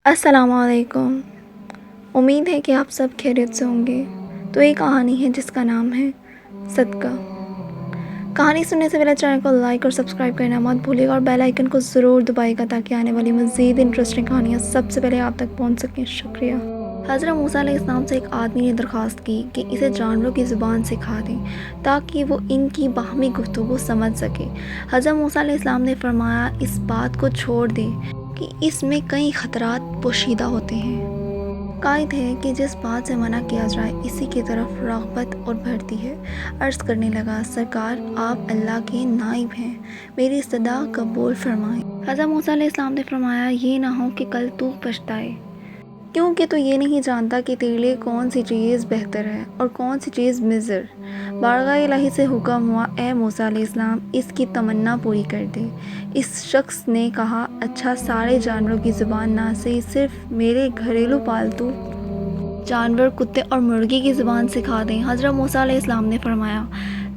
अस्सलाम वालेकुम। उम्मीद है कि आप सब खैरियत से होंगे। तो ये कहानी है जिसका नाम है सदका। कहानी सुनने से पहले चैनल को लाइक और सब्सक्राइब करना मत भूलिएगा और बेल आइकन को ज़रूर दबाइएगा ताकि आने वाली मज़ीद इंटरेस्टिंग कहानियाँ सबसे पहले आप तक पहुँच सकें। शुक्रिया। हज़रत मूसा अलैहिस्सलाम से एक आदमी ने दरख्वास्त की कि इसे जानवरों की ज़ुबान सिखा दें ताकि वो इनकी बाहमी गुफ्तगू समझ सके। हज़रत मूसा अलैहिस्सलाम ने फरमाया, इस बात को छोड़ दे कि इसमें कई ख़तरात पोशीदा होते हैं। कायद है कि जिस बात से मना किया जाए इसी की तरफ रग़बत और बढ़ती है। अर्ज़ करने लगा, सरकार आप अल्लाह के नाइब हैं, मेरी इस्तदा कबूल फरमाएं। हज़रत मूसा अलैहिस्सलाम ने फरमाया, ये ना हो कि कल तू पछताए, क्योंकि तू ये नहीं जानता कि तेरे लिए कौन सी चीज़ बेहतर है और कौन सी चीज़ मुज़र। बारगाह इलाही से हुक्म हुआ, ए मूसा अलैहिस्सलाम इसकी तमन्ना पूरी कर दे। इस शख्स ने कहा, अच्छा सारे जानवरों की ज़ुबान ना सही, सिर्फ मेरे घरेलू पालतू जानवर कुत्ते और मुर्गी की ज़ुबान सिखा दें। हज़रत मूसा अलैहिस्सलाम ने फरमाया,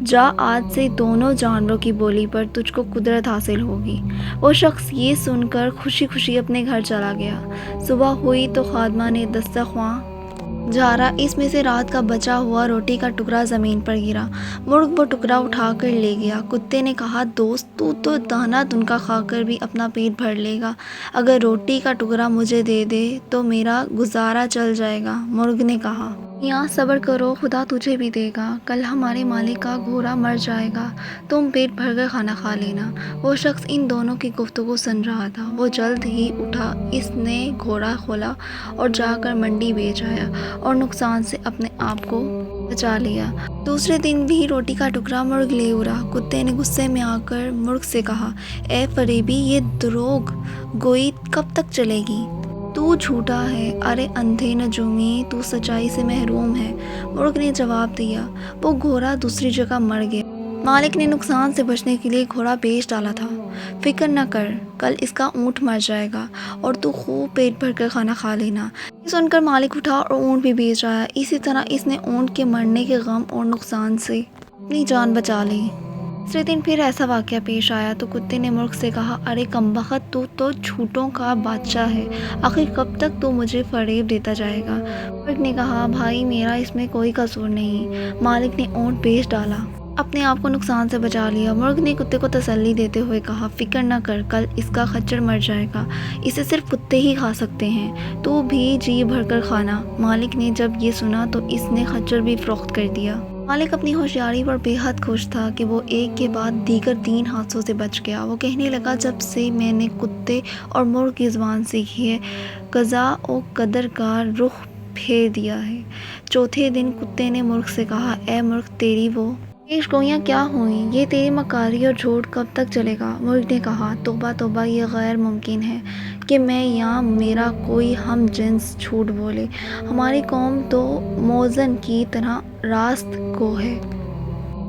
जा आज से दोनों जानवरों की बोली पर तुझको कुदरत हासिल होगी। वो शख्स ये सुनकर खुशी खुशी अपने घर चला गया। सुबह हुई तो खादमा ने दस्तरख्वां झाड़ा, इसमें से रात का बचा हुआ रोटी का टुकड़ा ज़मीन पर गिरा। मुर्ग वो टुकड़ा उठाकर ले गया। कुत्ते ने कहा, दोस्त तू तो दाना दुनका खाकर भी अपना पेट भर लेगा, अगर रोटी का टुकड़ा मुझे दे दे तो मेरा गुजारा चल जाएगा। मुर्ग ने कहा, यहाँ सब्र करो, खुदा तुझे भी देगा। कल हमारे मालिक का घोड़ा मर जाएगा, तुम पेट भरकर खाना खा लेना। वो शख्स इन दोनों की गुफ्तगू सुन रहा था। वो जल्द ही उठा, इसने घोड़ा खोला और जाकर मंडी बेच आया और नुकसान से अपने आप को बचा लिया। दूसरे दिन भी रोटी का टुकड़ा मुर्ग ले उड़ा। कुत्ते ने गुस्से में आकर मुर्ग से कहा, ए फरेबी, ये दरोग गोई कब तक चलेगी? तू झूठा है, अरे अंधे नजूमी, तू सच्चाई से महरूम है। मुर्ग ने जवाब दिया, वो घोड़ा दूसरी जगह मर गया, मालिक ने नुकसान से बचने के लिए घोड़ा बेच डाला था। फिक्र न कर, कल इसका ऊँट मर जाएगा और तू खूब पेट भर कर खाना खा लेना। ये सुनकर मालिक उठा और ऊँट भी बेच आया। इसी तरह इसने ऊँट के मरने के गम और नुकसान से अपनी जान बचा ली। दूसरे दिन फिर ऐसा वाक़या पेश आया तो कुत्ते ने मुर्ग से कहा, अरे कमबख्त, तू तो झूठों का बादशाह है, आखिर कब तक तू मुझे फ़रेब देता जाएगा? मुर्ग ने कहा, भाई मेरा इसमें कोई कसूर नहीं, मालिक ने ऊँट बेच डाला, अपने आप को नुकसान से बचा लिया। मुर्ग ने कुत्ते को तसल्ली देते हुए कहा, फ़िक्र न कर, कल इसका खच्चर मर जाएगा, इसे सिर्फ कुत्ते ही खा सकते हैं, तू भी जी भर कर खाना। मालिक ने जब ये सुना तो इसने खच्चर भी फ़रोख्त कर दिया। मालिक अपनी होशियारी पर बेहद खुश था कि वो एक के बाद दीगर 3 हादसों से बच गया। वो कहने लगा, जब से मैंने कुत्ते और मुर्ग की ज़ुबान सीखी है, क़ज़ा और क़दर का रुख फेर दिया है। चौथे दिन कुत्ते ने मुर्ग से कहा, ए मुर्ग, तेरी वो पेशगोइयाँ क्या हुई? ये तेरी मकारी और झूठ कब तक चलेगा? मुर्ग ने कहा, तौबा तौबा, ये गैर मुमकिन है कि मैं या मेरा कोई हम जिन्स झूठ बोले। हमारी कौम तो मौज़न की तरह रास्त को है,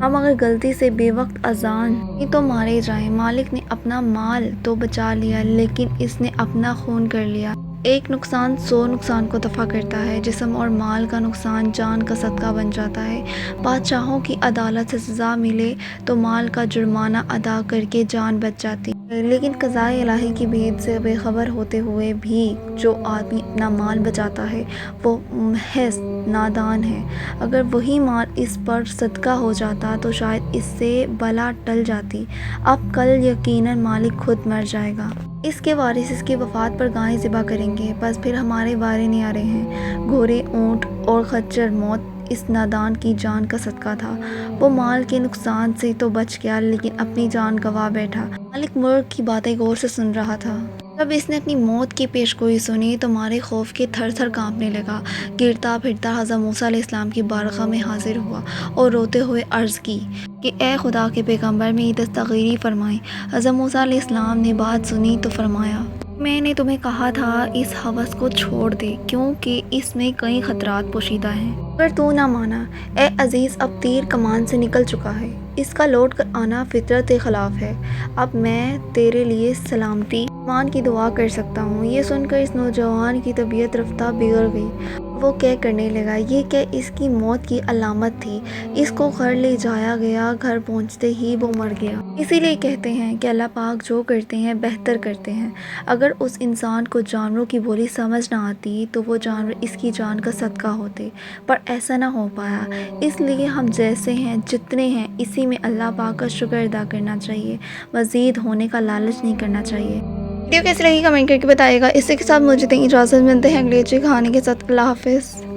हम अगर गलती से बेवक्त अजान ही तो मारे जाएं। मालिक ने अपना माल तो बचा लिया, लेकिन इसने अपना खून कर लिया। एक नुकसान 100 नुकसान को दफ़ा करता है। जिस्म और माल का नुकसान जान का सदका बन जाता है। बादशाहों की अदालत से सज़ा मिले तो माल का जुर्माना अदा करके जान बच जाती है, लेकिन क़ज़ाए इलाही की भेद से बेखबर होते हुए भी जो आदमी अपना माल बचाता है वो महज नादान है। अगर वही माल इस पर सदका हो जाता तो शायद इससे बला टल जाती। अब कल यकीनन मालिक खुद मर जाएगा, इसके वारिस इसकी वफ़ात पर गायें ज़िबा करेंगे, बस फिर हमारे वारे नहीं आ रहे हैं। घोड़े, ऊँट और खच्चर मौत इस नादान की जान का सदका था। वो माल के नुकसान से तो बच गया, लेकिन अपनी जान गंवा बैठा। मालिक मुर्ग की बातें गौर से सुन रहा था। जब इसने अपनी मौत की पेशगोई सुनी तो मारे खौफ के थर थर काँपने लगा। गिरता फिरता हज़रत मूसा अलैहिस्सलाम की बारगाह में हाजिर हुआ और रोते हुए अर्ज़ की कि ए खुदा के पैगम्बर, मेरी दस्तगीरी फरमाएं। हज़रत मूसा अलैहिस्सलाम ने बात सुनी तो फरमाया, मैंने तुम्हें कहा था इस हवस को छोड़ दे, क्योंकि इसमें कई ख़तरात पोशीदा हैं। पर तू ना माना। ए अज़ीज़, अब तीर कमान से निकल चुका है, इसका लौट कर आना फितरत के ख़िलाफ़ है। अब मैं तेरे लिए सलामती मान की दुआ कर सकता हूँ। ये सुनकर इस नौजवान की तबीयत रफ्ता बिगड़ गई। وہ کیا کرنے لگا، یہ کیا اس کی موت کی علامت تھی؟ اس کو گھر لے جایا گیا، گھر پہنچتے ہی وہ مر گیا۔ اسی لیے کہتے ہیں کہ اللہ پاک جو کرتے ہیں بہتر کرتے ہیں۔ اگر اس انسان کو جانوروں کی بولی سمجھ نہ آتی تو وہ جانور اس کی جان کا صدقہ ہوتے، پر ایسا نہ ہو پایا۔ اس لیے ہم جیسے ہیں، جتنے ہیں، اسی میں اللہ پاک کا شکر ادا کرنا چاہیے، مزید ہونے کا لالچ نہیں کرنا چاہیے۔ ویڈیو کیسی لگی کمنٹ کر کے بتائیے گا۔ اسی کے ساتھ مجھے دیں اجازت، ملتے ہیں اگلی اچھی کہانی کے ساتھ۔ اللہ حافظ۔